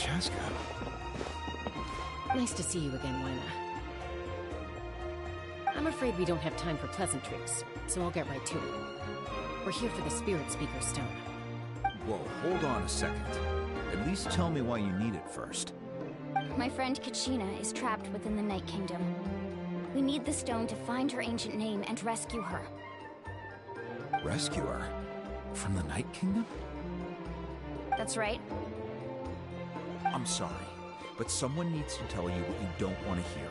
Chaska. Nice to see you again, Wyna. I'm afraid we don't have time for pleasantries, so I'll get right to it. We're here for the Spirit Speaker Stone. Whoa, hold on a second. At least tell me why you need it first. My friend Kachina is trapped within the Night Kingdom. We need the stone to find her ancient name and rescue her. Rescue her? From the Night Kingdom? That's right. I'm sorry, but someone needs to tell you what you don't want to hear.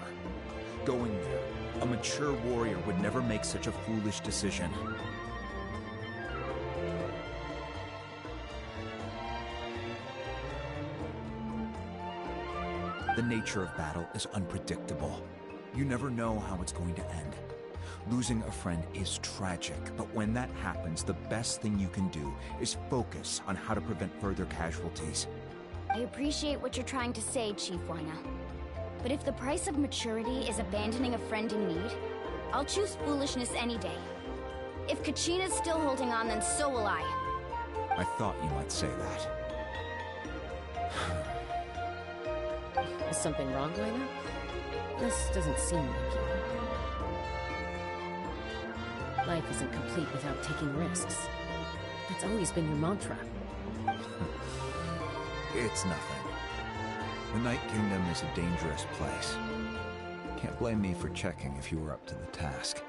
Going there, a mature warrior would never make such a foolish decision. The nature of battle is unpredictable. You never know how it's going to end. Losing a friend is tragic, but when that happens, the best thing you can do is focus on how to prevent further casualties. I appreciate what you're trying to say, Chief Wyna. But if the price of maturity is abandoning a friend in need, I'll choose foolishness any day. If Kachina's still holding on, then so will I. I thought you might say that. Is something wrong, Wyna? This doesn't seem like you. Life isn't complete without taking risks. That's always been your mantra. It's nothing. The Night Kingdom is a dangerous place. Can't blame me for checking if you were up to the task.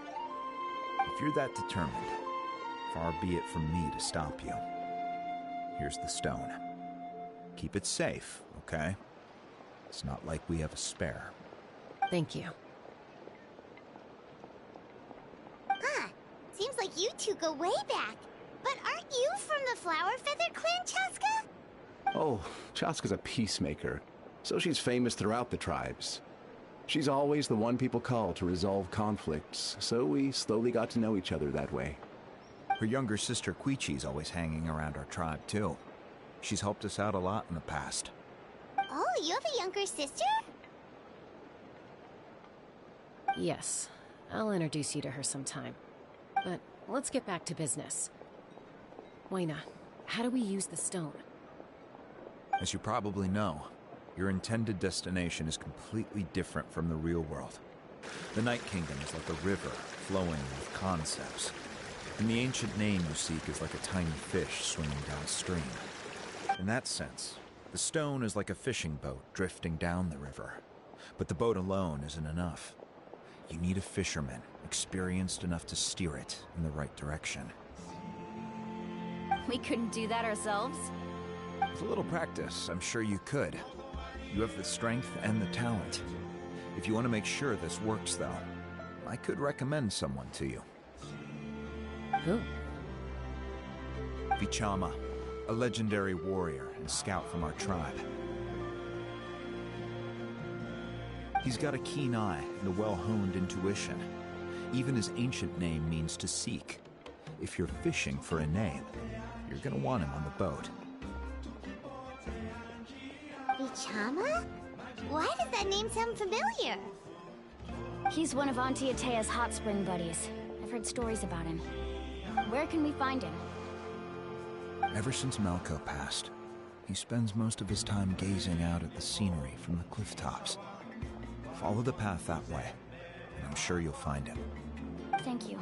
If you're that determined, far be it from me to stop you. Here's the stone. Keep it safe, okay? It's not like we have a spare. Thank you. Seems like you two go way back. But aren't you from the Flower Feather Clan, Chaska? Oh, Chaska's a peacemaker, so she's famous throughout the tribes. She's always the one people call to resolve conflicts, so we slowly got to know each other that way. Her younger sister Quichi's always hanging around our tribe, too. She's helped us out a lot in the past. Oh, you have a younger sister? Yes, I'll introduce you to her sometime. But let's get back to business. Wyna, how do we use the stone? As you probably know, your intended destination is completely different from the real world. The Night Kingdom is like a river flowing with concepts, and the ancient name you seek is like a tiny fish swimming downstream. In that sense, the stone is like a fishing boat drifting down the river, but the boat alone isn't enough. You need a fisherman, experienced enough to steer it in the right direction. We couldn't do that ourselves? With a little practice, I'm sure you could. You have the strength and the talent. If you want to make sure this works, though, I could recommend someone to you. Who? Vichama, a legendary warrior and scout from our tribe. He's got a keen eye and a well-honed intuition. Even his ancient name means to seek. If you're fishing for a name, you're gonna want him on the boat. Vichama? Why does that name sound familiar? He's one of Auntie Atea's hot spring buddies. I've heard stories about him. Where can we find him? Ever since Malco passed, he spends most of his time gazing out at the scenery from the cliff tops. Follow the path that way, and I'm sure you'll find him. Thank you.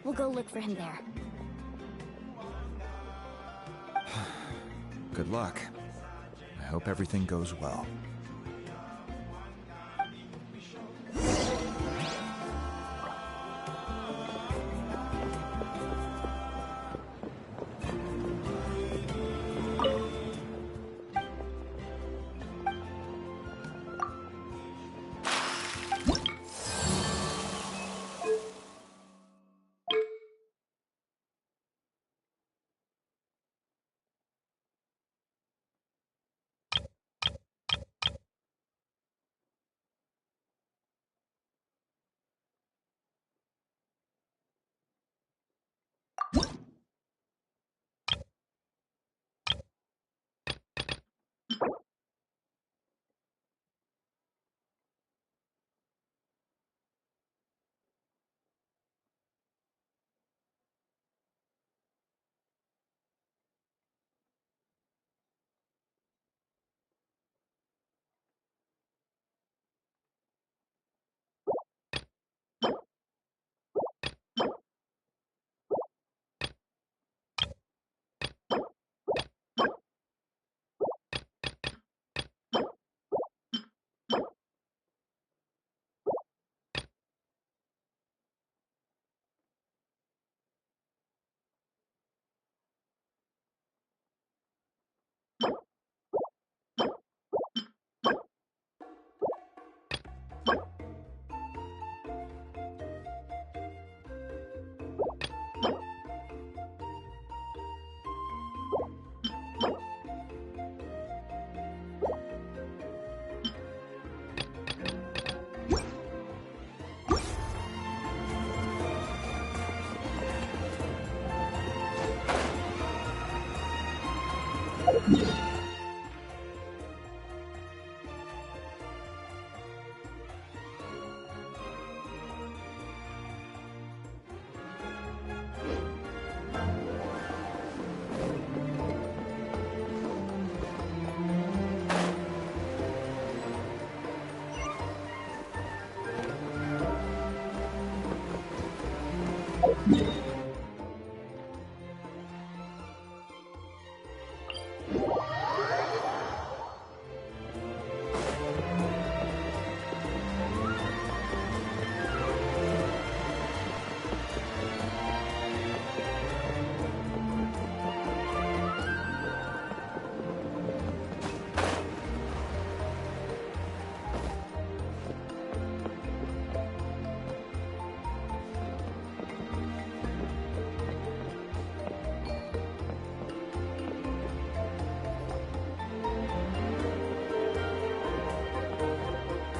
We'll go look for him there. Good luck. I hope everything goes well.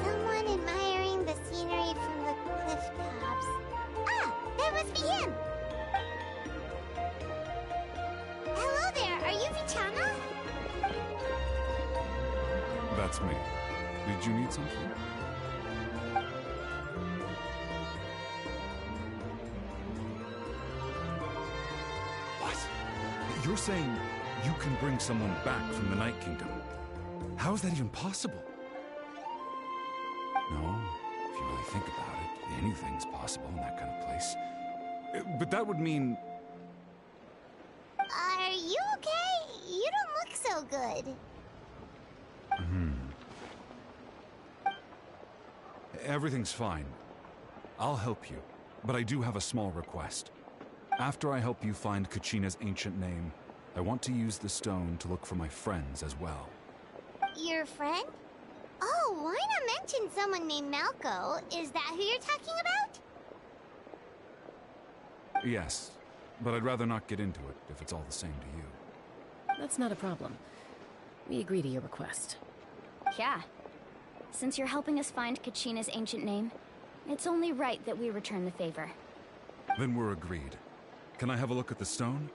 Someone admiring the scenery from the cliff tops. Ah, that must be him! Hello there, are you Vichana? That's me. Did you need something? What? You're saying you can bring someone back from the Night Kingdom? How is that even possible? No, if you really think about it, anything's possible in that kind of place. But that would mean... Are you okay? You don't look so good. Everything's fine. I'll help you, but I do have a small request. After I help you find Kachina's ancient name, I want to use the stone to look for my friends as well. Your friend? Oh, why not mention someone named Malco? Is that who you're talking about? Yes, but I'd rather not get into it if it's all the same to you. That's not a problem. We agree to your request. Yeah. Since you're helping us find Kachina's ancient name, it's only right that we return the favor. Then we're agreed. Can I have a look at the stone?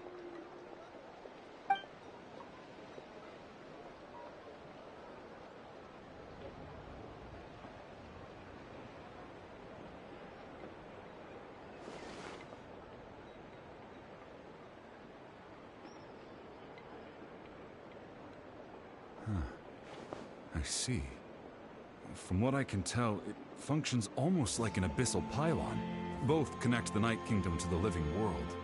I see. From what I can tell, it functions almost like an abyssal pylon. Both connect the Night Kingdom to the living world.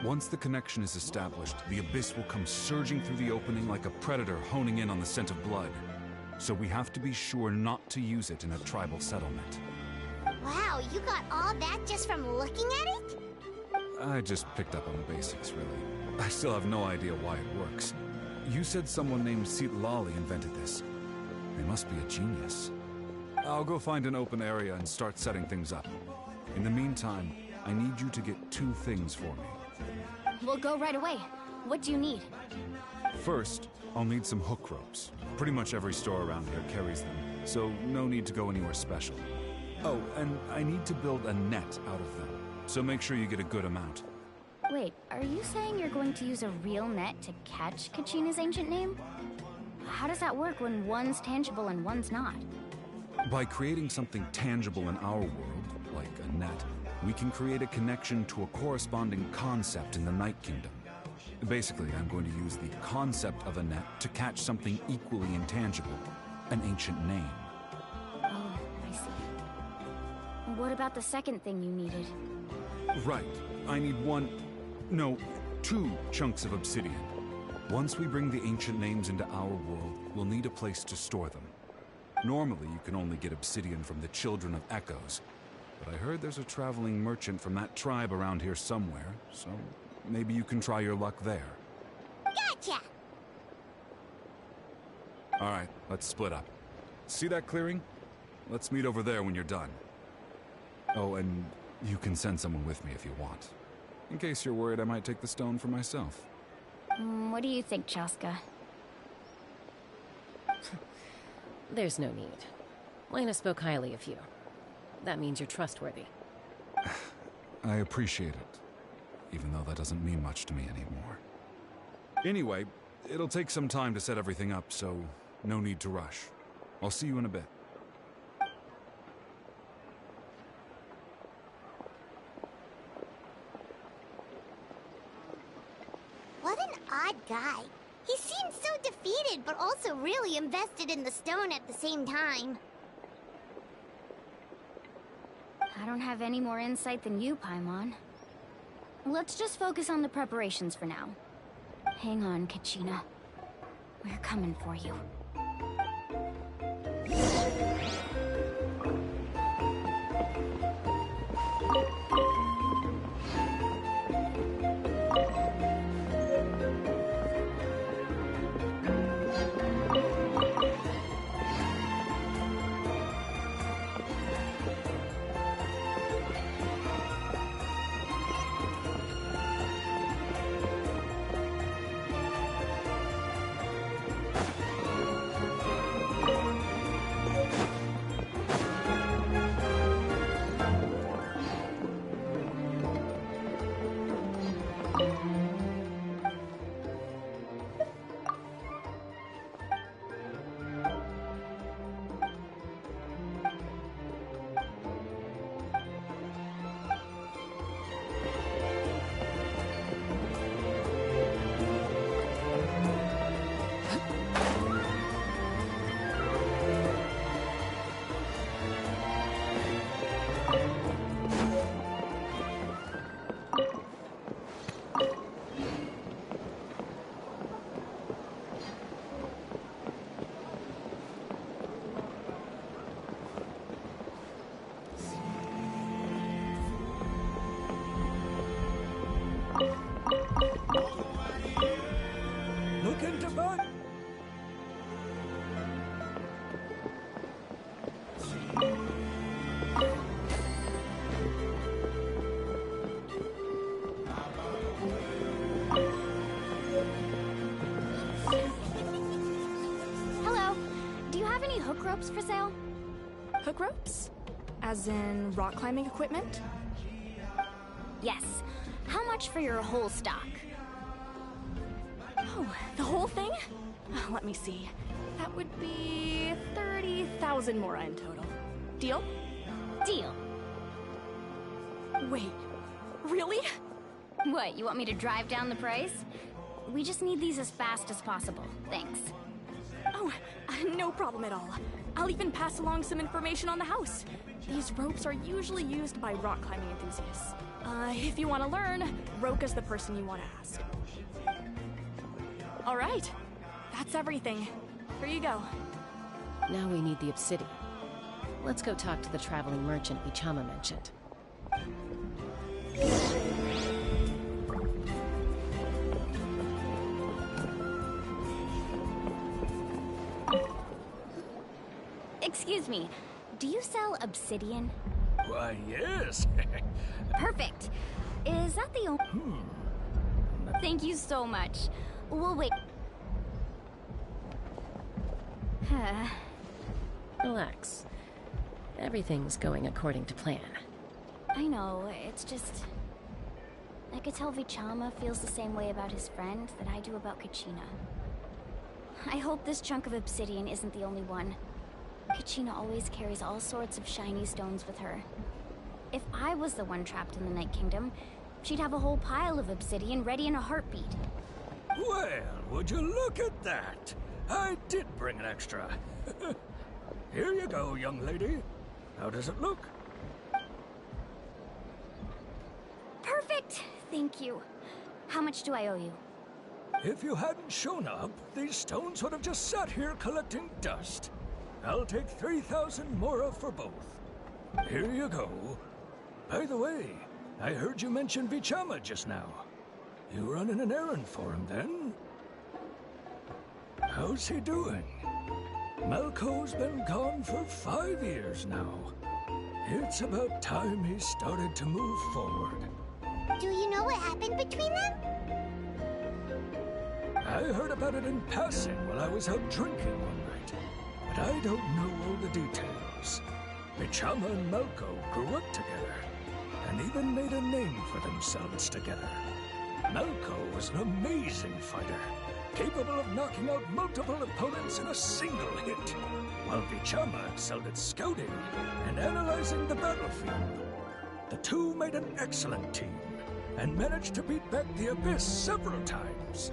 Once the connection is established, the abyss will come surging through the opening like a predator honing in on the scent of blood. So we have to be sure not to use it in a tribal settlement. Wow, you got all that just from looking at it? I just picked up on the basics, really. I still have no idea why it works. You said someone named Lali invented this. They must be a genius. I'll go find an open area and start setting things up. In the meantime, I need you to get 2 things for me. We'll go right away. What do you need? First, I'll need some hook ropes. Pretty much every store around here carries them, so no need to go anywhere special. Oh, and I need to build a net out of them, so make sure you get a good amount. Wait, are you saying you're going to use a real net to catch Kachina's ancient name? How does that work when one's tangible and one's not? By creating something tangible in our world, like a net, we can create a connection to a corresponding concept in the Night Kingdom. Basically, I'm going to use the concept of a net to catch something equally intangible, an ancient name. Oh, I see. What about the second thing you needed? Right. I need 2 chunks of obsidian. Once we bring the ancient names into our world, we'll need a place to store them. Normally, you can only get obsidian from the Children of Echoes, but I heard there's a traveling merchant from that tribe around here somewhere, so maybe you can try your luck there. Gotcha! Alright, let's split up. See that clearing? Let's meet over there when you're done. Oh, and you can send someone with me if you want. In case you're worried I might take the stone for myself. What do you think, Chaska? There's no need. Lena spoke highly of you. That means you're trustworthy. I appreciate it, even though that doesn't mean much to me anymore. Anyway, It'll take some time to set everything up, so no need to rush. I'll see you in a bit. What an odd guy. He seems so defeated, but also really invested in the stone at the same time. I don't have any more insight than you, Paimon. Let's just focus on the preparations for now. Hang on, Kachina. We're coming for you. Look into bud. Hello. Do you have any hook ropes for sale? Hook ropes? As in rock climbing equipment? Yes. How much for your whole stock? Oh, the whole thing? Let me see. That would be 30,000 mora in total. Deal? Deal. Wait, really? What, you want me to drive down the price? We just need these as fast as possible. Thanks. Oh, no problem at all. I'll even pass along some information on the house. These ropes are usually used by rock climbing enthusiasts. If you want to learn, Roka's the person you want to ask. All right, that's everything. Here you go. Now we need the obsidian. Let's go talk to the traveling merchant Bichama mentioned. Excuse me, do you sell obsidian? Why, yes. Perfect. Is that the only... Thank you so much. We'll wait. Relax. Everything's going according to plan. I know, it's just... I could tell Vichama feels the same way about his friend that I do about Kachina. I hope this chunk of obsidian isn't the only one. Kachina always carries all sorts of shiny stones with her. If I was the one trapped in the Night Kingdom, she'd have a whole pile of obsidian ready in a heartbeat. Well, would you look at that? I did bring an extra. Here you go, young lady. How does it look? Perfect! Thank you. How much do I owe you? If you hadn't shown up, these stones would have just sat here collecting dust. I'll take 3,000 mora for both. Here you go. By the way, I heard you mention Vichama just now. You running an errand for him, then? How's he doing? Malco's been gone for 5 years now. It's about time he started to move forward. Do you know what happened between them? I heard about it in passing while I was out drinking one night, but I don't know all the details. Vichama and Malco grew up together, and even made a name for themselves together. Malco was an amazing fighter, capable of knocking out multiple opponents in a single hit, while Vichama excelled at scouting and analyzing the battlefield. The two made an excellent team, and managed to beat back the Abyss several times.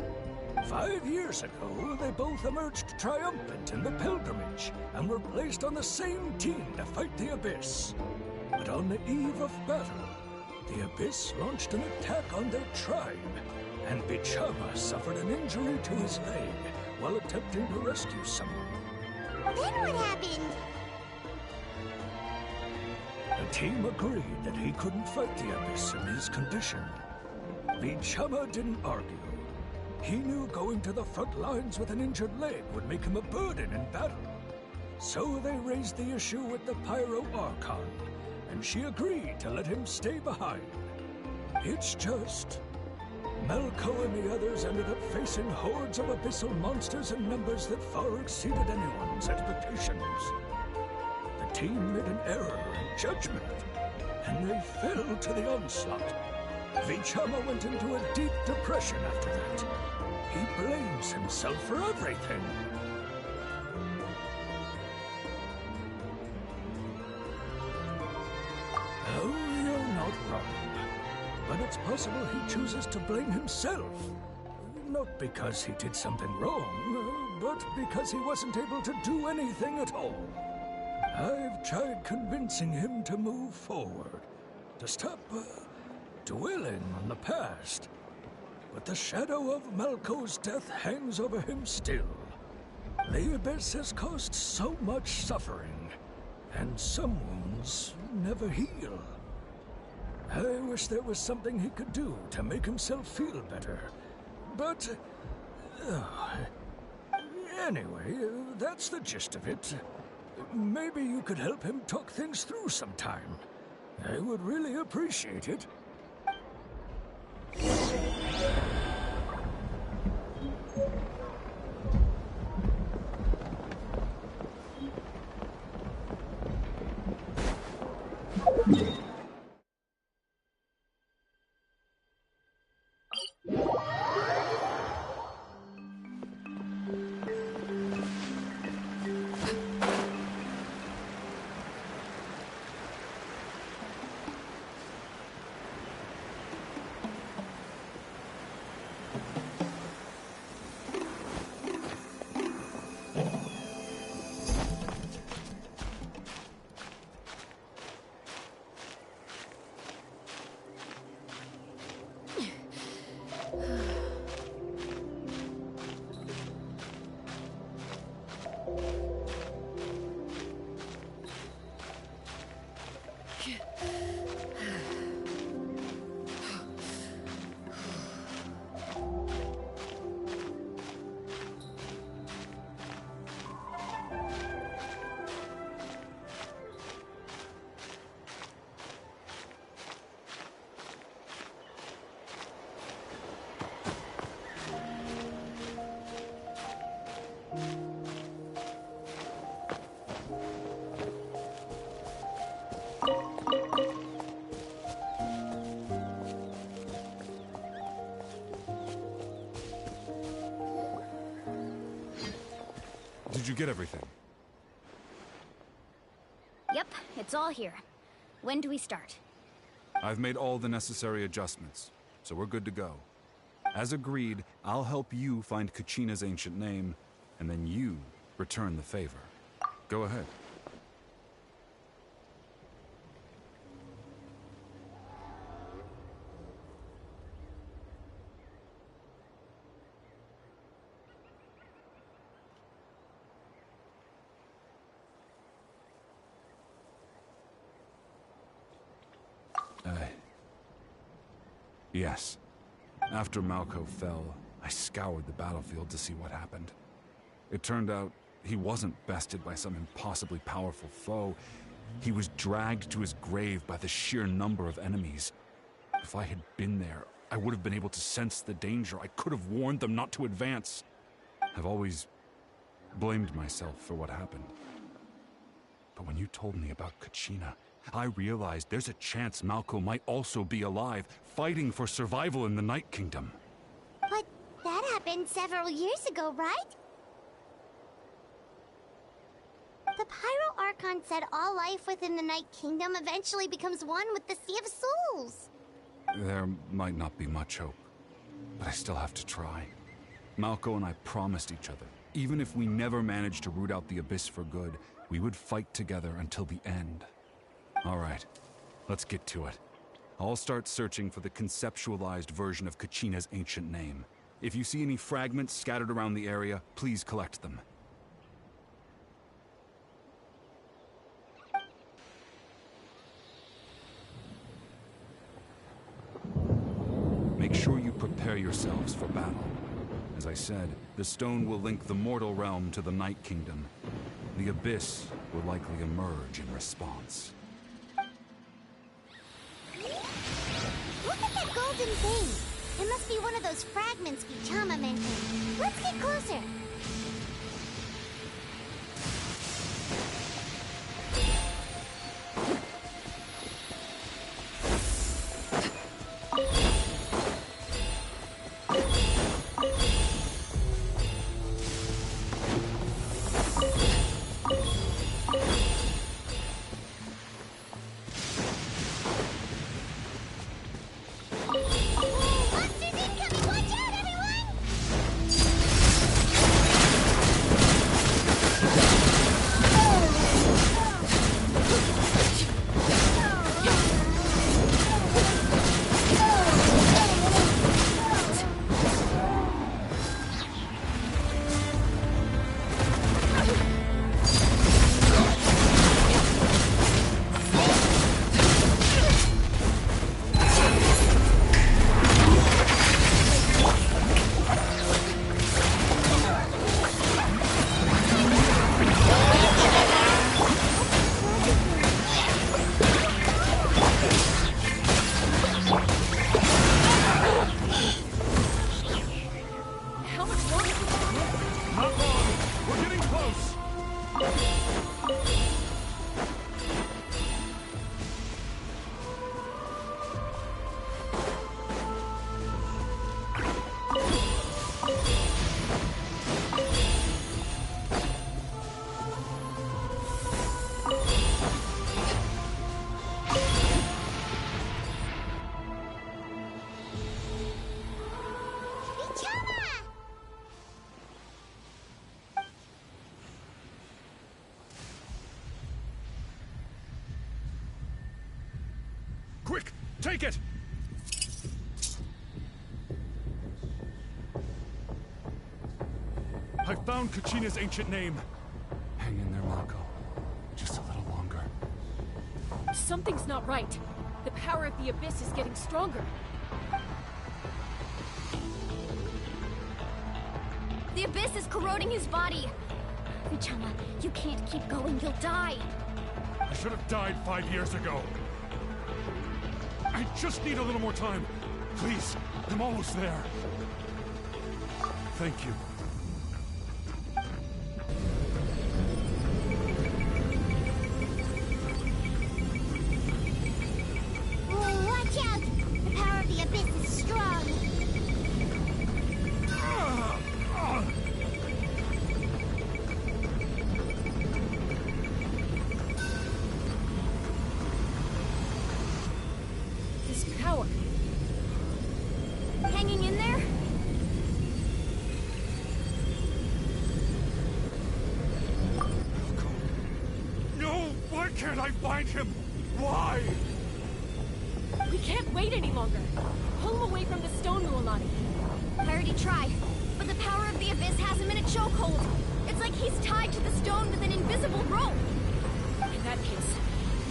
5 years ago, they both emerged triumphant in the pilgrimage, and were placed on the same team to fight the Abyss. But on the eve of battle, the Abyss launched an attack on their tribe, and Vichama suffered an injury to his leg while attempting to rescue someone. Then what happened? The team agreed that he couldn't fight the Abyss in his condition. Vichama didn't argue. He knew going to the front lines with an injured leg would make him a burden in battle. So they raised the issue with the Pyro Archon, and she agreed to let him stay behind. It's just... Malco and the others ended up facing hordes of abyssal monsters in numbers that far exceeded anyone's expectations. The team made an error in judgment, and they fell to the onslaught. Vichama went into a deep depression after that. He blames himself for everything. Oh, you're not wrong. But it's possible he chooses to blame himself. Not because he did something wrong, but because he wasn't able to do anything at all. I've tried convincing him to move forward, to stop dwelling on the past. But the shadow of Malco's death hangs over him still. The Abyss has caused so much suffering, and some wounds never heal. I wish there was something he could do to make himself feel better. But... anyway, that's the gist of it. Maybe you could help him talk things through sometime. I would really appreciate it. Did you get everything? Yep, it's all here. When do we start? I've made all the necessary adjustments, so we're good to go. As agreed, I'll help you find Kachina's ancient name, and then you return the favor. Go ahead. Yes. After Malco fell, I scoured the battlefield to see what happened. It turned out he wasn't bested by some impossibly powerful foe. He was dragged to his grave by the sheer number of enemies. If I had been there, I would have been able to sense the danger. I could have warned them not to advance. I've always blamed myself for what happened. But when you told me about Kachina, I realized there's a chance Malco might also be alive, fighting for survival in the Night Kingdom. But that happened happened several years ago, right? The Pyro Archon said all life within the Night Kingdom eventually becomes one with the Sea of Souls. There might not be much hope, but I still have to try. Malco and I promised each other, even if we never managed to root out the Abyss for good, we would fight together until the end. All right, let's get to it. I'll start searching for the conceptualized version of Kachina's ancient name. If you see any fragments scattered around the area, please collect them. Make sure you prepare yourselves for battle. As I said, the stone will link the mortal realm to the Night Kingdom. The Abyss will likely emerge in response. Look at that golden thing! It must be one of those fragments Vichama mentioned. Let's get closer! Quick! Take it! I found Kachina's ancient name. Hang in there, Malco. Just a little longer. Something's not right. The power of the Abyss is getting stronger. The Abyss is corroding his body. Vichama, you can't keep going. You'll die. I should have died 5 years ago. I just need a little more time. Please, I'm almost there. Thank you. Whoa, watch out! The power of the Abyss is strong. This power. Hanging in there? No! Why can't I find him? Why? We can't wait any longer. Pull him away from the stone, Mualani. I already tried, but the power of the Abyss has him in a chokehold. It's like he's tied to the stone with an invisible rope. In that case,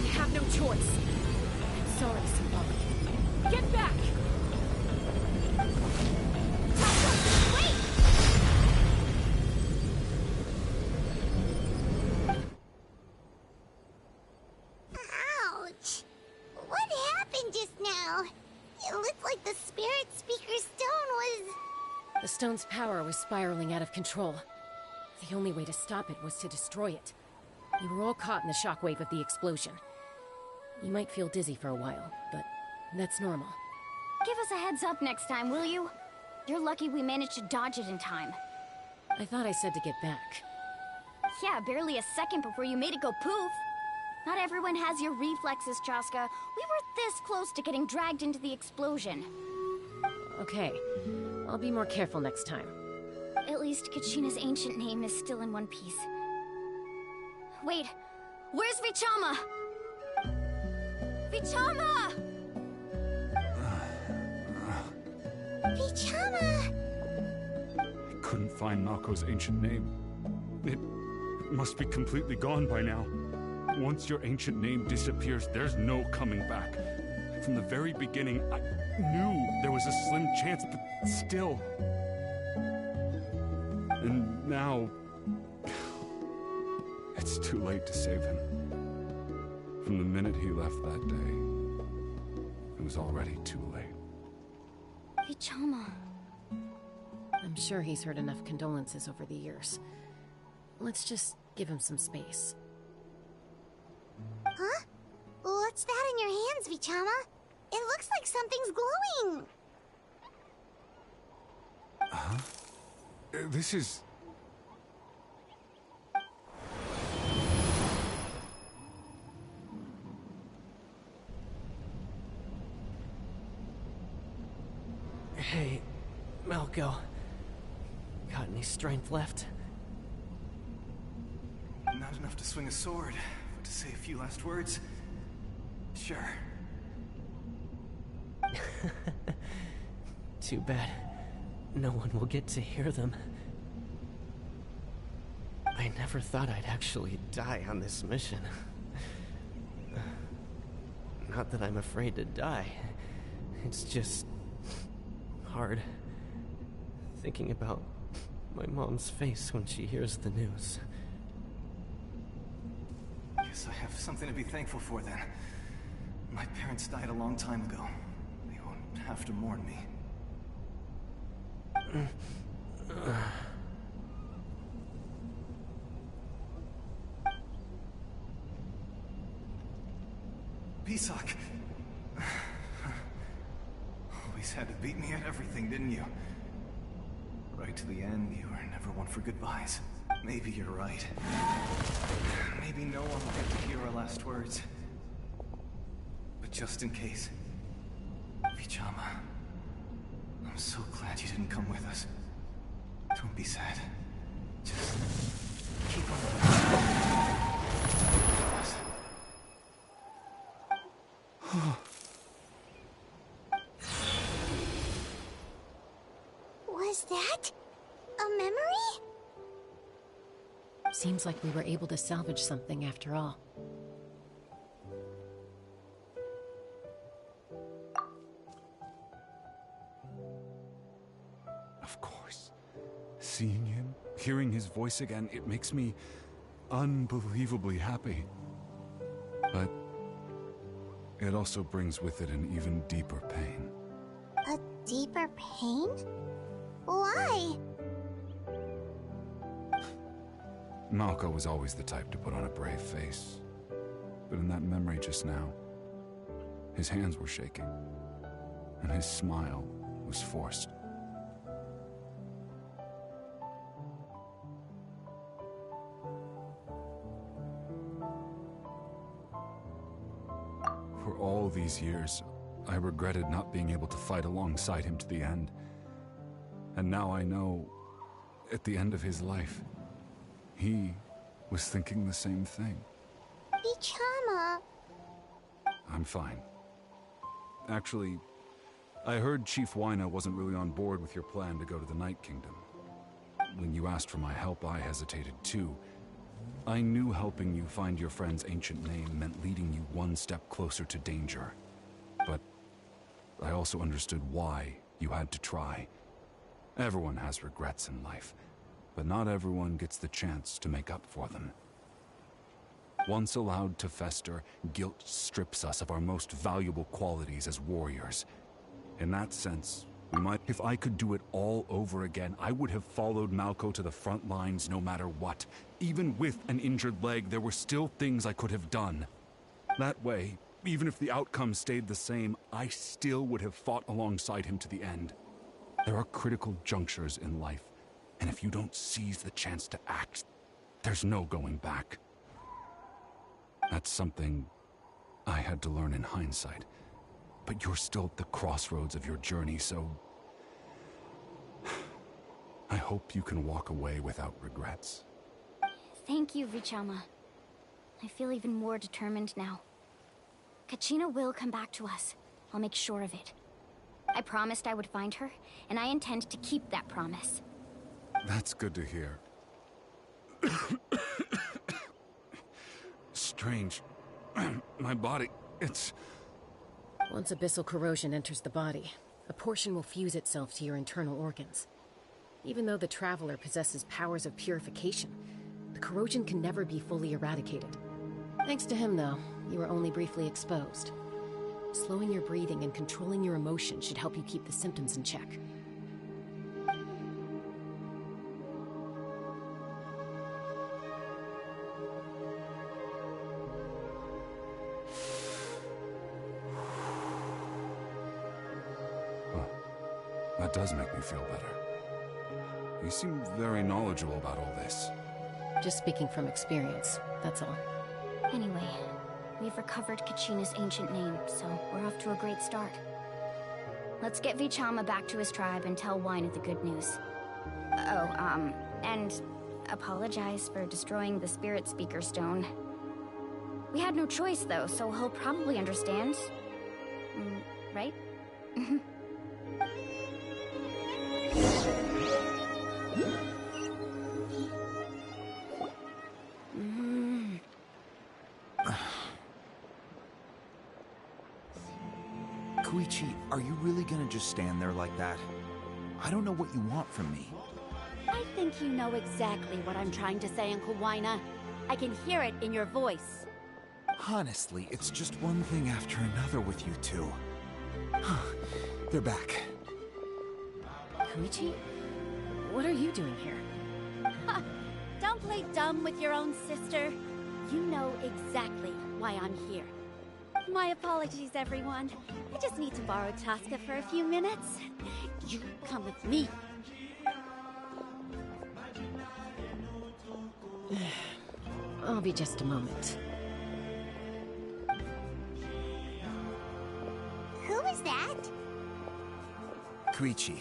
we have no choice. I'm sorry, Symbolic. Get back! Wait! Ouch! What happened just now? It looked like the Spirit Speaker's stone was... The stone's power was spiraling out of control. The only way to stop it was to destroy it. You were all caught in the shockwave of the explosion. You might feel dizzy for a while, but that's normal. Give us a heads up next time, will you? You're lucky we managed to dodge it in time. I thought I said to get back. Yeah, barely a second before you made it go poof. Not everyone has your reflexes, Chaska. We were this close to getting dragged into the explosion. Okay, I'll be more careful next time. At least Kachina's ancient name is still in one piece. Wait, where's Vichama? Vichama! Vichama! I couldn't find Malko's ancient name. It must be completely gone by now. Once your ancient name disappears, there's no coming back. From the very beginning, I knew there was a slim chance, but still. And now, it's too late to save him. From the minute he left that day, it was already too late. Vichama. I'm sure he's heard enough condolences over the years. Let's just give him some space. Huh? What's that in your hands, Vichama? It looks like something's glowing. Huh? This is... Hey, Malko. Got any strength left? Not enough to swing a sword, but to say a few last words? Sure. Too bad. No one will get to hear them. I never thought I'd actually die on this mission. Not that I'm afraid to die. It's just... hard. Thinking about my mom's face when she hears the news. Guess I have something to be thankful for then. My parents died a long time ago. They won't have to mourn me. Pisak! Always had to beat me at everything, didn't you? Right to the end, you were never one for goodbyes. Maybe you're right. Maybe no one will get to hear our last words. But just in case... Vichama... I'm so glad you didn't come with us. Don't be sad. Just... keep on Was that a memory? Seems like we were able to salvage something after all. Of course. Seeing him, hearing his voice again, it makes me unbelievably happy. But it also brings with it an even deeper pain. A deeper pain? Why? Malko was always the type to put on a brave face. But in that memory just now, his hands were shaking, and his smile was forced. For all these years, I regretted not being able to fight alongside him to the end. And now I know, at the end of his life, he was thinking the same thing. Vichama. I'm fine. Actually, I heard Chief Wyna wasn't really on board with your plan to go to the Night Kingdom. When you asked for my help, I hesitated too. I knew helping you find your friend's ancient name meant leading you one step closer to danger. But I also understood why you had to try. Everyone has regrets in life, but not everyone gets the chance to make up for them. Once allowed to fester, guilt strips us of our most valuable qualities as warriors. In that sense, if I could do it all over again, I would have followed Malko to the front lines no matter what. Even with an injured leg, there were still things I could have done. That way, even if the outcome stayed the same, I still would have fought alongside him to the end. There are critical junctures in life, and if you don't seize the chance to act, there's no going back. That's something I had to learn in hindsight. But you're still at the crossroads of your journey, so I hope you can walk away without regrets. Thank you, Vichama. I feel even more determined now. Kachina will come back to us. I'll make sure of it. I promised I would find her, and I intend to keep that promise. That's good to hear. Strange. My body, it's... Once abyssal corrosion enters the body, a portion will fuse itself to your internal organs. Even though the Traveler possesses powers of purification, the corrosion can never be fully eradicated. Thanks to him, though, you were only briefly exposed. Slowing your breathing and controlling your emotions should help you keep the symptoms in check. That does make me feel better. You seem very knowledgeable about all this. Just speaking from experience, that's all. Anyway, we've recovered Kachina's ancient name, so we're off to a great start. Let's get Vichama back to his tribe and tell Wina the good news. And apologize for destroying the Spirit Speaker Stone. We had no choice, though, so he'll probably understand. Right? Koichi, are you really gonna just stand there like that? I don't know what you want from me. I think you know exactly what I'm trying to say, Uncle Wina. I can hear it in your voice. Honestly, it's just one thing after another with you two. They're back. Koichi? What are you doing here? Ha! Don't play dumb with your own sister. You know exactly why I'm here. My apologies, everyone. I just need to borrow Chaska for a few minutes. You come with me. I'll be just a moment. Who is that? Koichi,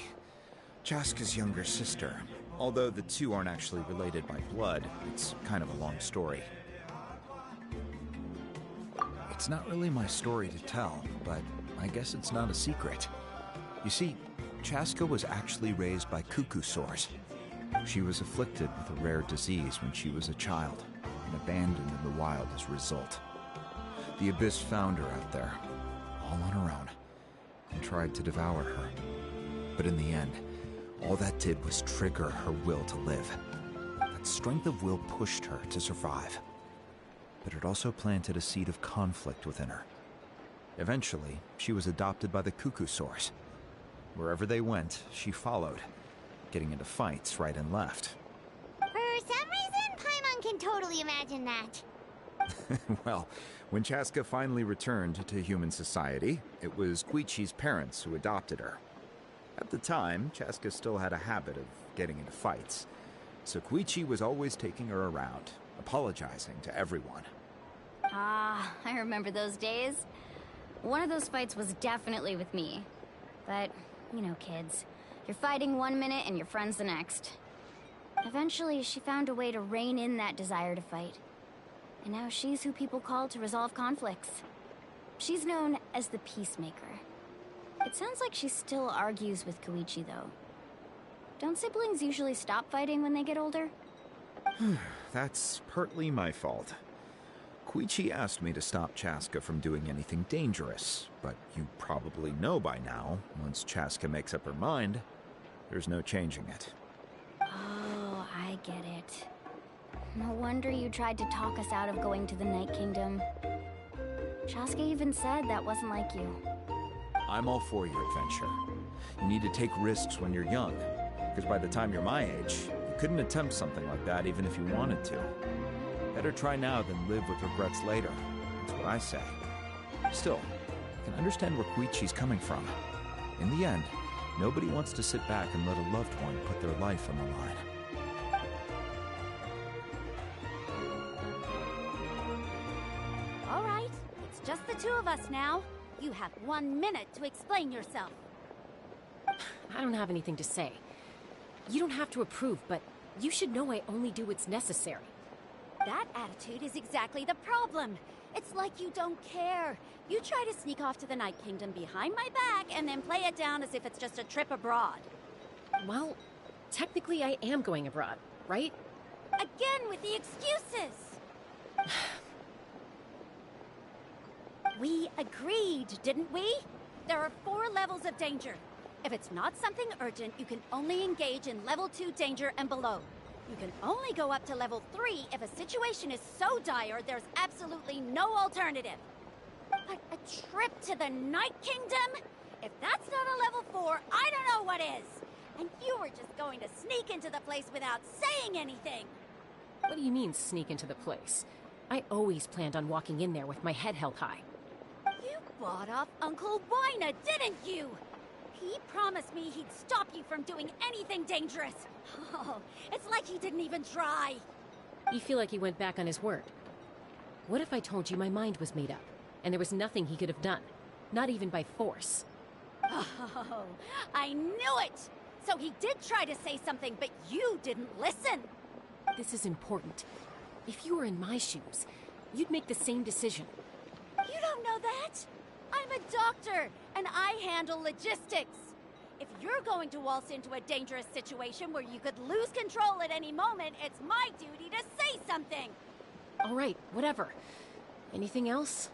Chaska's younger sister. Although the two aren't actually related by blood, it's kind of a long story. It's not really my story to tell, but I guess it's not a secret. You see, Chaska was actually raised by cuckoo sores. She was afflicted with a rare disease when she was a child, and abandoned in the wild as a result. The Abyss found her out there, all on her own, and tried to devour her. But in the end, all that did was trigger her will to live. That strength of will pushed her to survive. But it also planted a seed of conflict within her. Eventually, she was adopted by the cuckoo sores. Wherever they went, she followed, getting into fights right and left. For some reason, Paimon can totally imagine that. Well, when Chaska finally returned to human society, it was Koichi's parents who adopted her. At the time, Chaska still had a habit of getting into fights, so Koichi was always taking her around, apologizing to everyone. Ah, I remember those days. One of those fights was definitely with me. But, you know, kids. You're fighting one minute and your friend's the next. Eventually, she found a way to rein in that desire to fight. And now she's who people call to resolve conflicts. She's known as the Peacemaker. It sounds like she still argues with Koichi, though. Don't siblings usually stop fighting when they get older? That's partly my fault. Koichi asked me to stop Chaska from doing anything dangerous, but you probably know by now, once Chaska makes up her mind, there's no changing it. Oh, I get it. No wonder you tried to talk us out of going to the Night Kingdom. Chaska even said that wasn't like you. I'm all for your adventure. You need to take risks when you're young, because by the time you're my age, you couldn't attempt something like that even if you wanted to. Better try now than live with regrets later. That's what I say. Still, I can understand where Koichi's coming from. In the end, Nobody wants to sit back and let a loved one put their life on the line. All right, it's just the two of us now. You have 1 minute to explain yourself. I don't have anything to say. You don't have to approve, but you should know I only do what's necessary. That attitude is exactly the problem. It's like you don't care. You try to sneak off to the Night Kingdom behind my back and then play it down as if it's just a trip abroad. Well, technically I am going abroad, right? Again with the excuses! We agreed, didn't we? There are 4 levels of danger. If it's not something urgent, you can only engage in level 2 danger and below. You can only go up to level 3 if a situation is so dire there's absolutely no alternative. But a trip to the Night Kingdom? If that's not a level 4, I don't know what is. And you were just going to sneak into the place without saying anything. What do you mean, sneak into the place? I always planned on walking in there with my head held high. You bought off Uncle Wyna, didn't you? He promised me he'd stop you from doing anything dangerous. Oh, it's like he didn't even try. You feel like he went back on his word. What if I told you my mind was made up, and there was nothing he could have done? Not even by force. Oh, I knew it! So he did try to say something, but you didn't listen. This is important. If you were in my shoes, you'd make the same decision. You don't know that? I'm a doctor, and I handle logistics. If you're going to waltz into a dangerous situation where you could lose control at any moment, it's my duty to say something. All right, whatever. Anything else?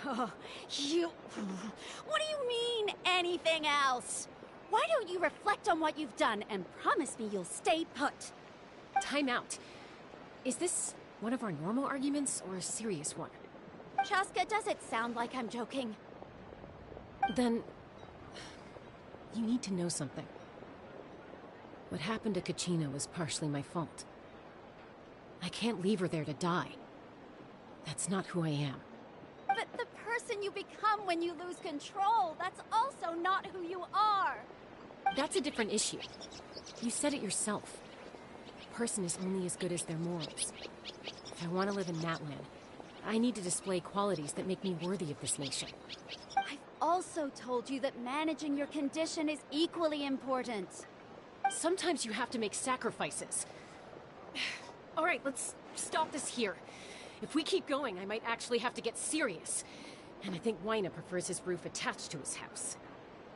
What do you mean, anything else? Why don't you reflect on what you've done and promise me you'll stay put? Time out. Is this one of our normal arguments or a serious one? Chaska, does it sound like I'm joking? Then... you need to know something. What happened to Kachina was partially my fault. I can't leave her there to die. That's not who I am. But the person you become when you lose control, that's also not who you are. That's a different issue. You said it yourself. A person is only as good as their morals. If I want to live in Natlan, I need to display qualities that make me worthy of this nation. I've also told you that managing your condition is equally important. Sometimes you have to make sacrifices. All right, let's stop this here. If we keep going, I might actually have to get serious. And I think Wyna prefers his roof attached to his house.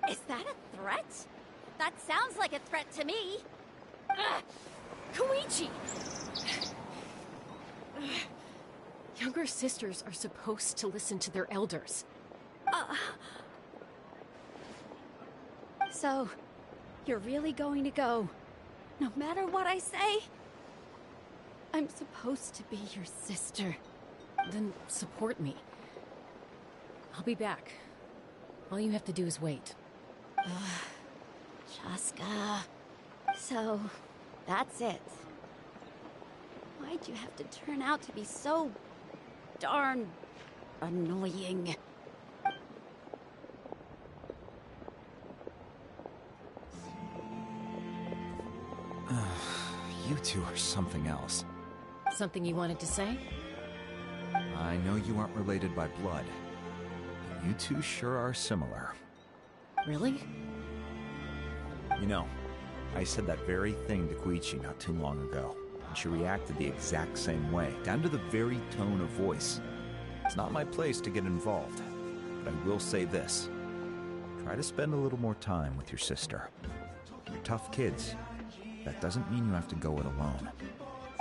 Is that a threat? That sounds like a threat to me. Koichi! Younger sisters are supposed to listen to their elders. So, you're really going to go, no matter what I say? I'm supposed to be your sister. Then support me. I'll be back. All you have to do is wait. Chaska. So, that's it. Why'd you have to turn out to be so darn annoying? You two are something else. Something you wanted to say? I know you aren't related by blood, but you two sure are similar. Really? You know, I said that very thing to Koichi not too long ago, and she reacted the exact same way, down to the very tone of voice. It's not my place to get involved, but I will say this. Try to spend a little more time with your sister. You're tough kids. That doesn't mean you have to go it alone.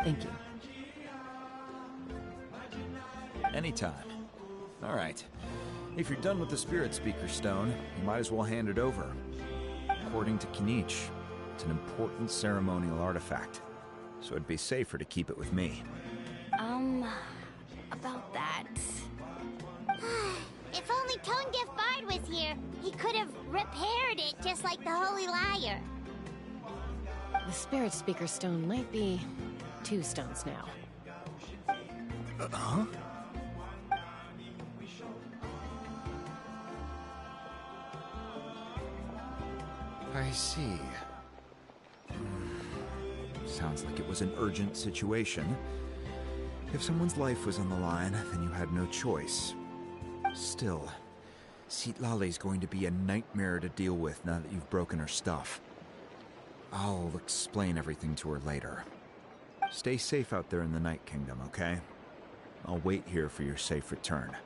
Thank you. Anytime. All right. If you're done with the Spirit Speaker Stone, you might as well hand it over. According to Kinich, it's an important ceremonial artifact, so it'd be safer to keep it with me. About that. If only Tonegif Bard was here, he could have repaired it just like the Holy Liar. The Spirit Speaker Stone might be 2 stones now. Huh? I see. Sounds like it was an urgent situation. If someone's life was on the line, then you had no choice. Still, Citlali's going to be a nightmare to deal with now that you've broken her stuff. I'll explain everything to her later. Stay safe out there in the Night Kingdom, okay? I'll wait here for your safe return.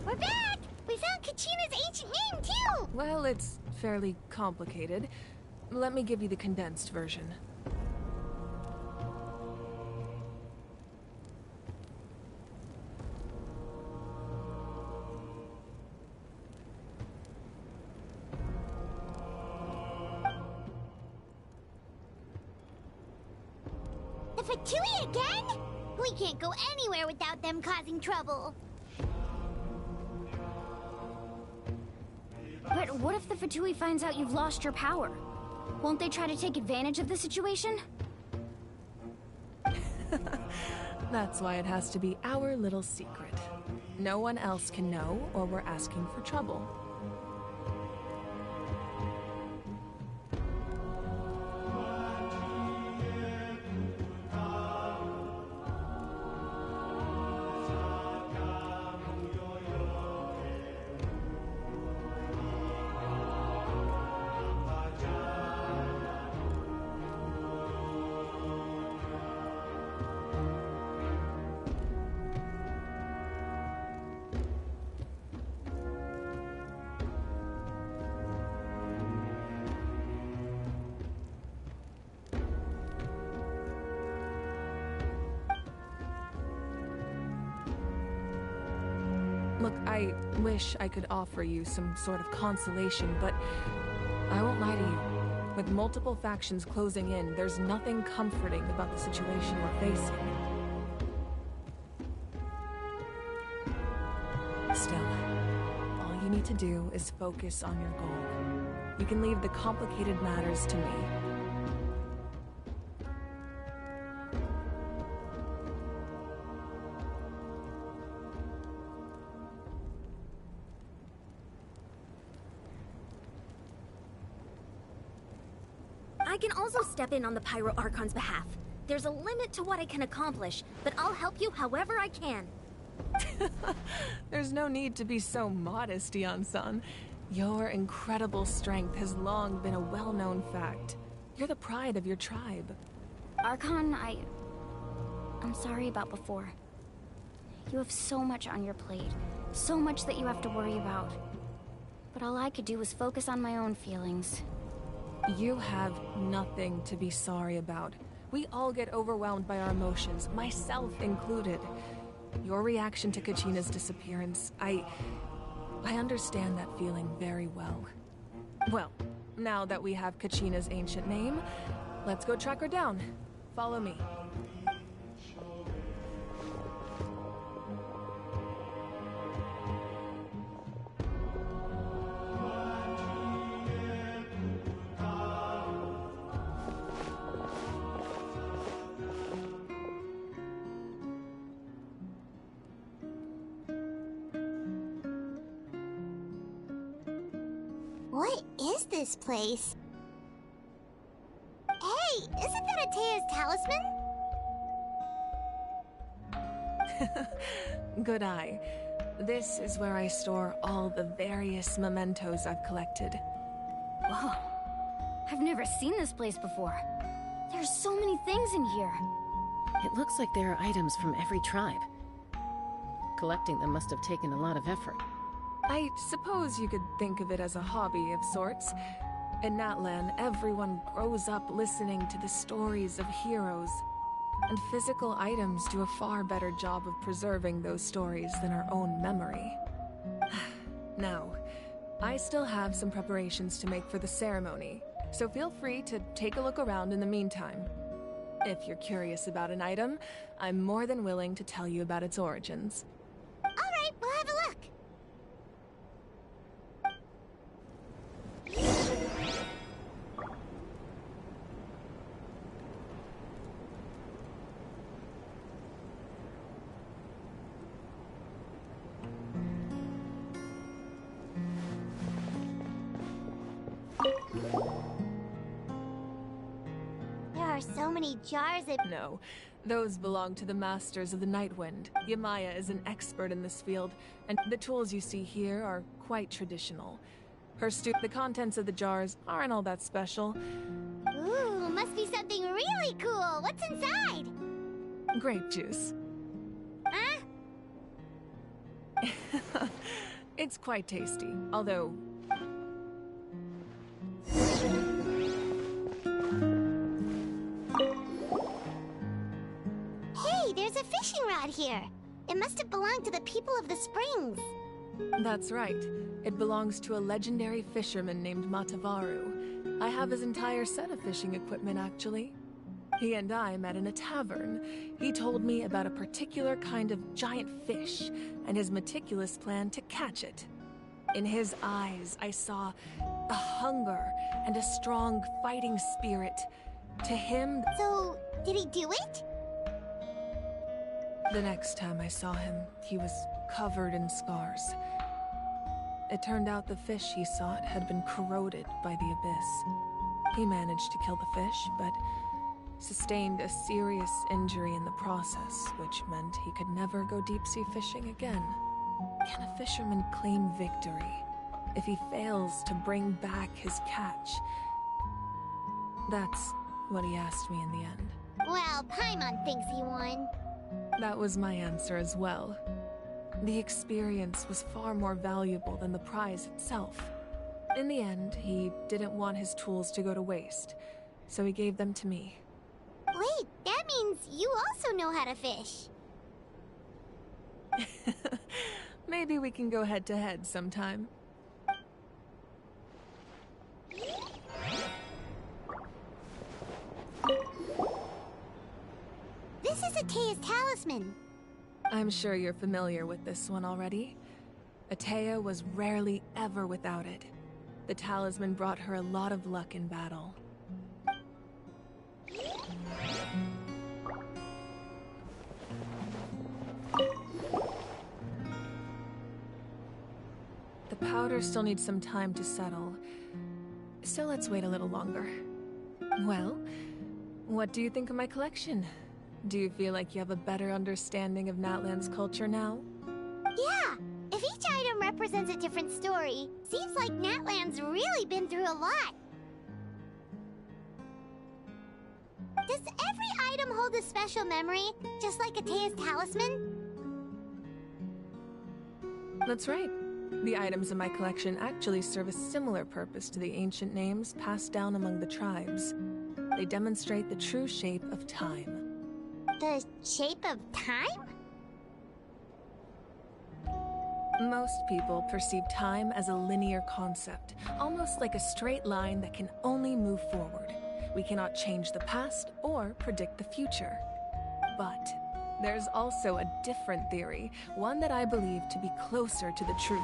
We're back! We found Kachina's ancient name, too! Well, it's fairly complicated. Let me give you the condensed version. The Fatui again? We can't go anywhere without them causing trouble. But what if the Fatui finds out you've lost your power? Won't they try to take advantage of the situation? That's why it has to be our little secret. No one else can know, or we're asking for trouble. Look, I wish I could offer you some sort of consolation, but I won't lie to you. With multiple factions closing in, there's nothing comforting about the situation we're facing. Still, all you need to do is focus on your goal. You can leave the complicated matters to me. I can also step in on the Pyro Archon's behalf. There's a limit to what I can accomplish, but I'll help you however I can. There's no need to be so modest, Dion-san. Your incredible strength has long been a well-known fact. You're the pride of your tribe. Archon, I'm sorry about before. You have so much on your plate. So much that you have to worry about. But all I could do was focus on my own feelings. You have nothing to be sorry about. We all get overwhelmed by our emotions, myself included. Your reaction to Kachina's disappearance, I understand that feeling very well. Well, now that we have Kachina's ancient name, let's go track her down. Follow me. What is this place? Hey, isn't that Atea's talisman? Good eye. This is where I store all the various mementos I've collected. Whoa. I've never seen this place before. There's so many things in here. It looks like there are items from every tribe. Collecting them must have taken a lot of effort. I suppose you could think of it as a hobby of sorts. In Natlan, everyone grows up listening to the stories of heroes. And physical items do a far better job of preserving those stories than our own memory. Now, I still have some preparations to make for the ceremony, so feel free to take a look around in the meantime. If you're curious about an item, I'm more than willing to tell you about its origins. Alright, we'll have a look. There are so many jars of... No, those belong to the Masters of the Nightwind. Yamaya is an expert in this field, and the tools you see here are quite traditional. The contents of the jars aren't all that special. Ooh, must be something really cool. What's inside? Grape juice. Huh? It's quite tasty, although... Hey, there's a fishing rod here. It must have belonged to the people of the springs. That's right. It belongs to a legendary fisherman named Matavaru. I have his entire set of fishing equipment, actually. He and I met in a tavern. He told me about a particular kind of giant fish, and his meticulous plan to catch it. In his eyes, I saw a hunger and a strong fighting spirit. To him... So, did he do it? The next time I saw him, he was covered in scars. It turned out the fish he sought had been corroded by the abyss. He managed to kill the fish, but sustained a serious injury in the process, which meant he could never go deep-sea fishing again. Can a fisherman claim victory if he fails to bring back his catch? That's what he asked me in the end. Well, Paimon thinks he won. That was my answer as well. The experience was far more valuable than the prize itself. In the end, he didn't want his tools to go to waste, so he gave them to me. Wait, that means you also know how to fish. Maybe we can go head-to-head sometime. This is Atea's talisman. I'm sure you're familiar with this one already. Atea was rarely ever without it. The talisman brought her a lot of luck in battle. The powder still needs some time to settle, so let's wait a little longer. Well, what do you think of my collection? Do you feel like you have a better understanding of Natlan's culture now? Yeah! If each item represents a different story, seems like Natlan's really been through a lot. Does every item hold a special memory, just like Atea's talisman? That's right. The items in my collection actually serve a similar purpose to the ancient names passed down among the tribes. They demonstrate the true shape of time. The shape of time? Most people perceive time as a linear concept, almost like a straight line that can only move forward. We cannot change the past or predict the future. But there's also a different theory, one that I believe to be closer to the truth.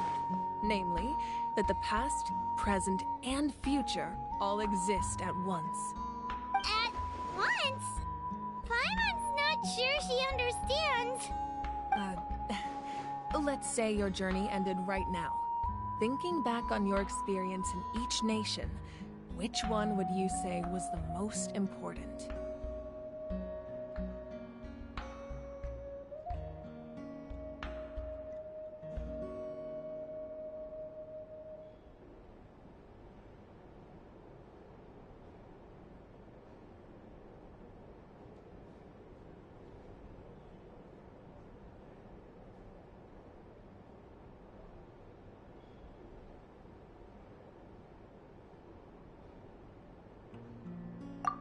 Namely, that the past, present, and future all exist at once. At once? Paimon's not sure she understands. Let's say your journey ended right now. Thinking back on your experience in each nation, which one would you say was the most important?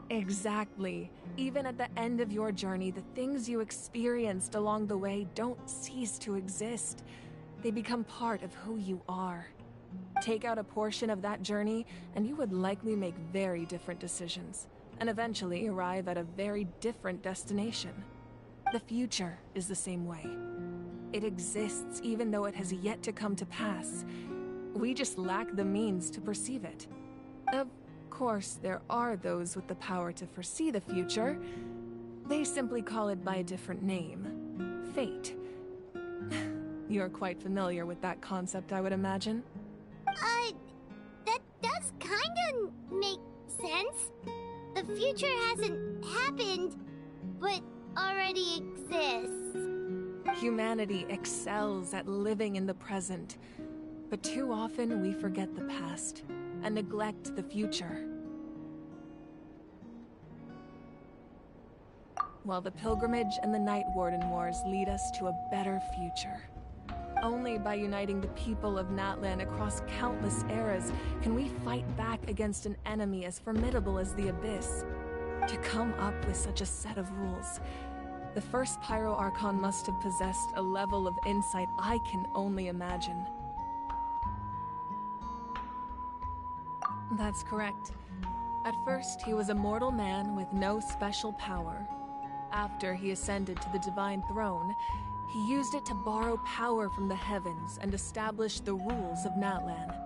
Exactly. Even at the end of your journey, the things you experienced along the way don't cease to exist. They become part of who you are. Take out a portion of that journey, and you would likely make very different decisions, and eventually arrive at a very different destination. The future is the same way. It exists even though it has yet to come to pass. We just lack the means to perceive it. Of course, there are those with the power to foresee the future. They simply call it by a different name. Fate. You're quite familiar with that concept, I would imagine. That does kinda make sense. The future hasn't happened, but already exists. Humanity excels at living in the present, but too often we forget the past and neglect the future. While the pilgrimage and the Night Warden Wars lead us to a better future. Only by uniting the people of Natlan across countless eras can we fight back against an enemy as formidable as the Abyss. To come up with such a set of rules, the first Pyro Archon must have possessed a level of insight I can only imagine. That's correct. At first, he was a mortal man with no special power. After he ascended to the Divine Throne, he used it to borrow power from the heavens and establish the rules of Natlan.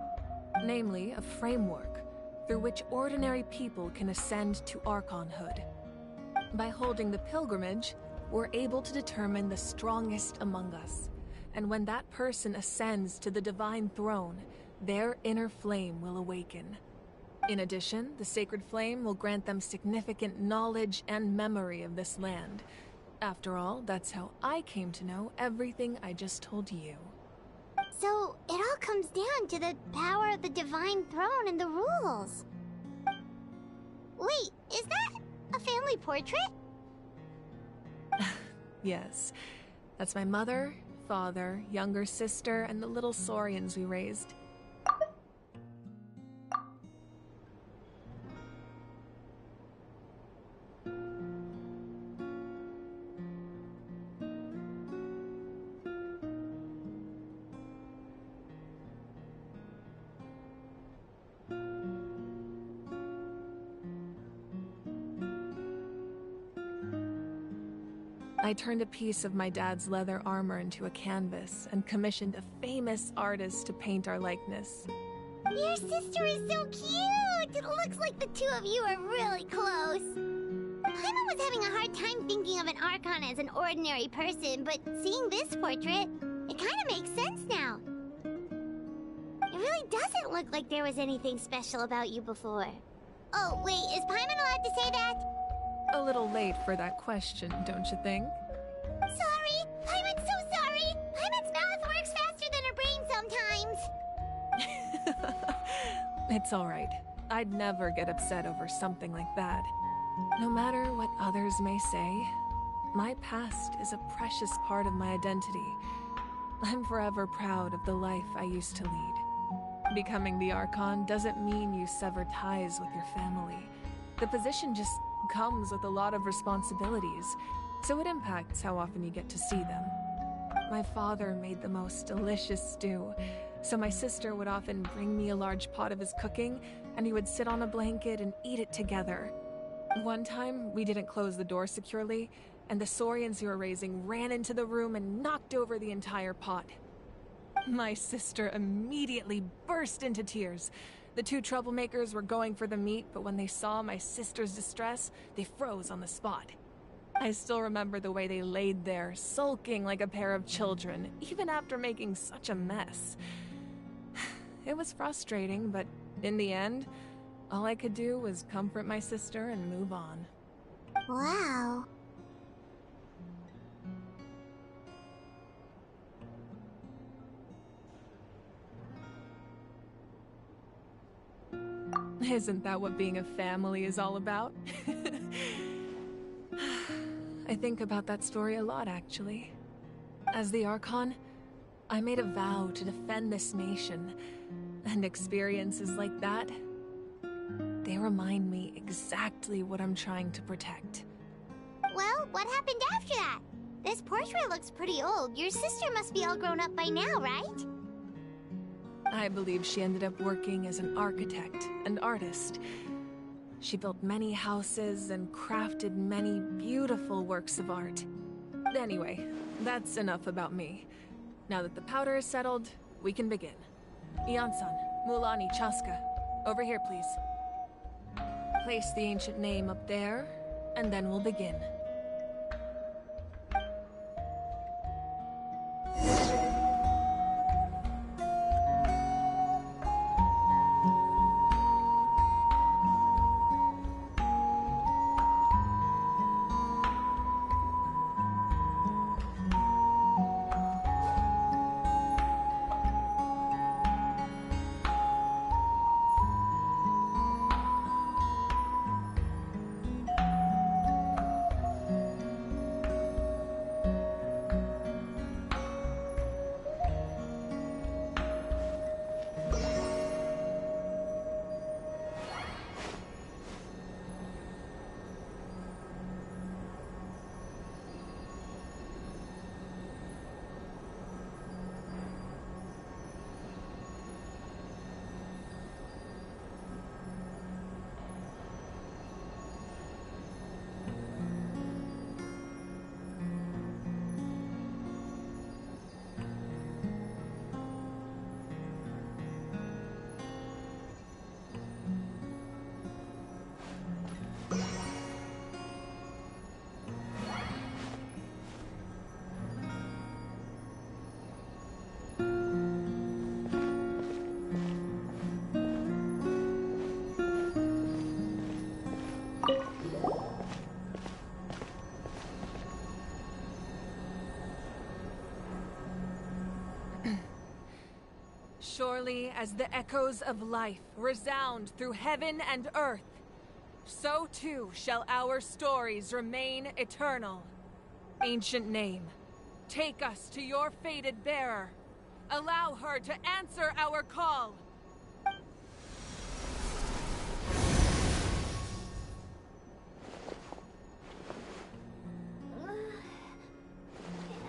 Namely, a framework through which ordinary people can ascend to Archonhood. By holding the pilgrimage, we're able to determine the strongest among us. And when that person ascends to the Divine Throne, their inner flame will awaken. In addition, the sacred flame will grant them significant knowledge and memory of this land. After all, that's how I came to know everything I just told you. So, it all comes down to the power of the Divine Throne and the rules. Wait, is that a family portrait? Yes. That's my mother, father, younger sister, and the little saurians we raised. I turned a piece of my dad's leather armor into a canvas and commissioned a famous artist to paint our likeness. Your sister is so cute! It looks like the two of you are really close. Paimon was having a hard time thinking of an Archon as an ordinary person, but seeing this portrait, it kind of makes sense now. It really doesn't look like there was anything special about you before. Oh, wait, is Paimon allowed to say that? A little late for that question, don't you think? Sorry! Paimon's so sorry! Paimon's mouth works faster than her brain sometimes! It's alright. I'd never get upset over something like that. No matter what others may say, my past is a precious part of my identity. I'm forever proud of the life I used to lead. Becoming the Archon doesn't mean you sever ties with your family. The position just comes with a lot of responsibilities, so it impacts how often you get to see them. My father made the most delicious stew, so my sister would often bring me a large pot of his cooking, and we would sit on a blanket and eat it together. One time, we didn't close the door securely, and the Saurians you were raising ran into the room and knocked over the entire pot. My sister immediately burst into tears. The two troublemakers were going for the meat, but when they saw my sister's distress, they froze on the spot. I still remember the way they laid there, sulking like a pair of children, even after making such a mess. It was frustrating, but in the end, all I could do was comfort my sister and move on. Wow. Isn't that what being a family is all about? I think about that story a lot, actually. As the Archon, I made a vow to defend this nation, and experiences like that, they remind me exactly what I'm trying to protect. Well, what happened after that? This portrait looks pretty old. Your sister must be all grown up by now, right? I believe she ended up working as an architect and artist. She built many houses and crafted many beautiful works of art. Anyway, that's enough about me. Now that the powder is settled, we can begin. Ian-san, Mulani, Chaska, over here, please. Place the ancient name up there, and then we'll begin. Surely as the echoes of life resound through heaven and earth, so too shall our stories remain eternal. Ancient name, take us to your fated bearer. Allow her to answer our call.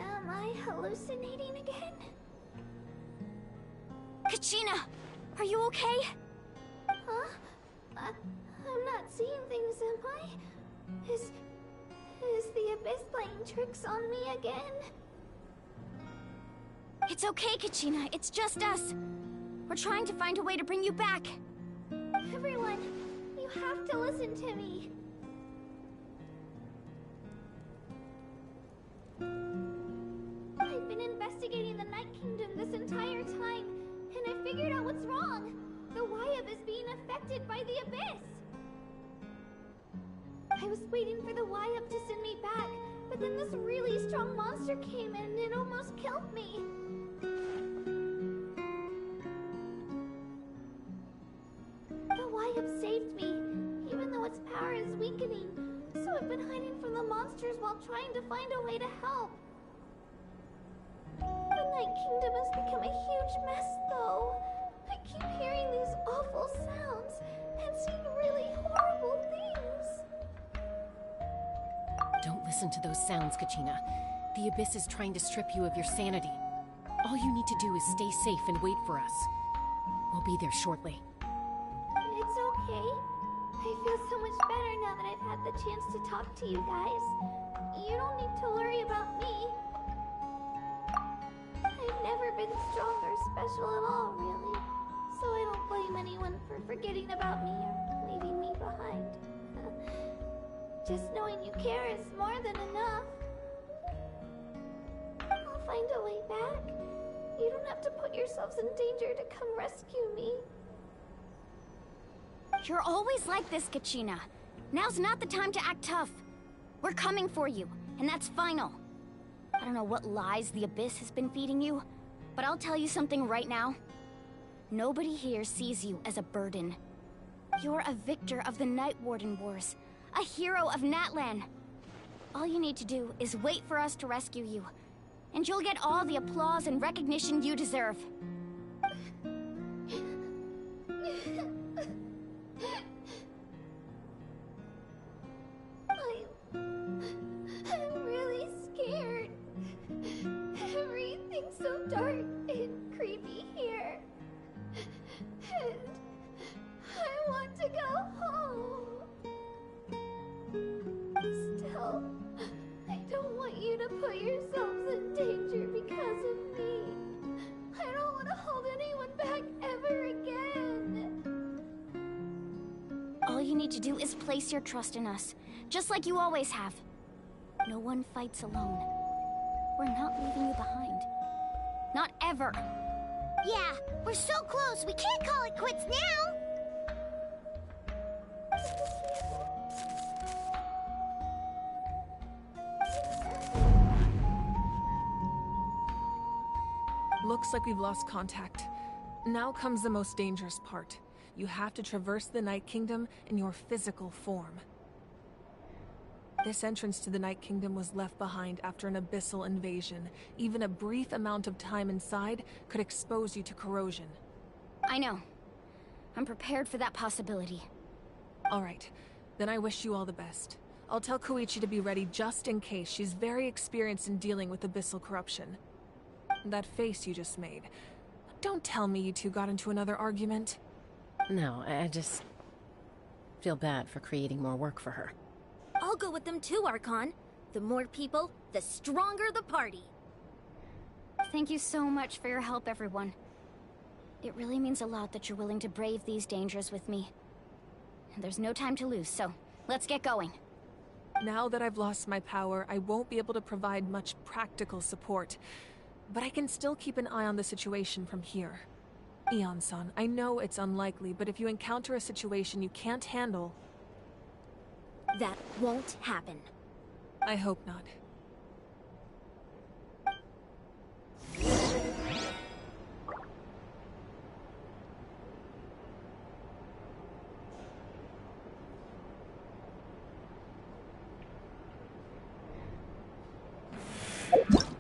Am I hallucinating again? Kachina, are you okay? Huh? I'm not seeing things, am I? Is the Abyss playing tricks on me again? It's okay, Kachina. It's just us. We're trying to find a way to bring you back. Everyone, you have to listen to me. I've been investigating the Night Kingdom this entire time, and I figured out what's wrong. The Wyab is being affected by the Abyss. waiting for the Y-Up to send me back, but then this really strong monster came in and it almost killed me. The Y-Up saved me, even though its power is weakening, so I've been hiding from the monsters while trying to find a way to help. The Night Kingdom has become a huge mess, though. I keep hearing these awful sounds and seeing really horrible things. Don't listen to those sounds, Kachina. The Abyss is trying to strip you of your sanity. All you need to do is stay safe and wait for us. We'll be there shortly. It's okay. I feel so much better now that I've had the chance to talk to you guys. You don't need to worry about me. I've never been strong or special at all, really. So I don't blame anyone for forgetting about me or leaving me behind. Just knowing you care is more than enough. I'll find a way back. You don't have to put yourselves in danger to come rescue me. You're always like this, Kachina. Now's not the time to act tough. We're coming for you, and that's final. I don't know what lies the Abyss has been feeding you, but I'll tell you something right now. Nobody here sees you as a burden. You're a victor of the Night Warden Wars, a hero of Natlan. All you need to do is wait for us to rescue you, and you'll get all the applause and recognition you deserve. I'm really scared. Everything's so dark and creepy here. And I want to go home. Still, I don't want you to put yourselves in danger because of me. I don't want to hold anyone back ever again. All you need to do is place your trust in us, just like you always have. No one fights alone. We're not leaving you behind. Not ever. Yeah, we're so close, we can't call it quits now! Looks like we've lost contact. Now comes the most dangerous part. You have to traverse the Night Kingdom in your physical form. This entrance to the Night Kingdom was left behind after an abyssal invasion. Even a brief amount of time inside could expose you to corrosion. I know. I'm prepared for that possibility. Alright, then I wish you all the best. I'll tell Koichi to be ready just in case. She's very experienced in dealing with abyssal corruption. That face you just made. Don't tell me you two got into another argument. No, I just feel bad for creating more work for her. I'll go with them too, Archon. The more people, the stronger the party. Thank you so much for your help, everyone. It really means a lot that you're willing to brave these dangers with me. And there's no time to lose, so let's get going. Now that I've lost my power, I won't be able to provide much practical support. But I can still keep an eye on the situation from here. Eon-san, I know it's unlikely, but if you encounter a situation you can't handle... That won't happen. I hope not. You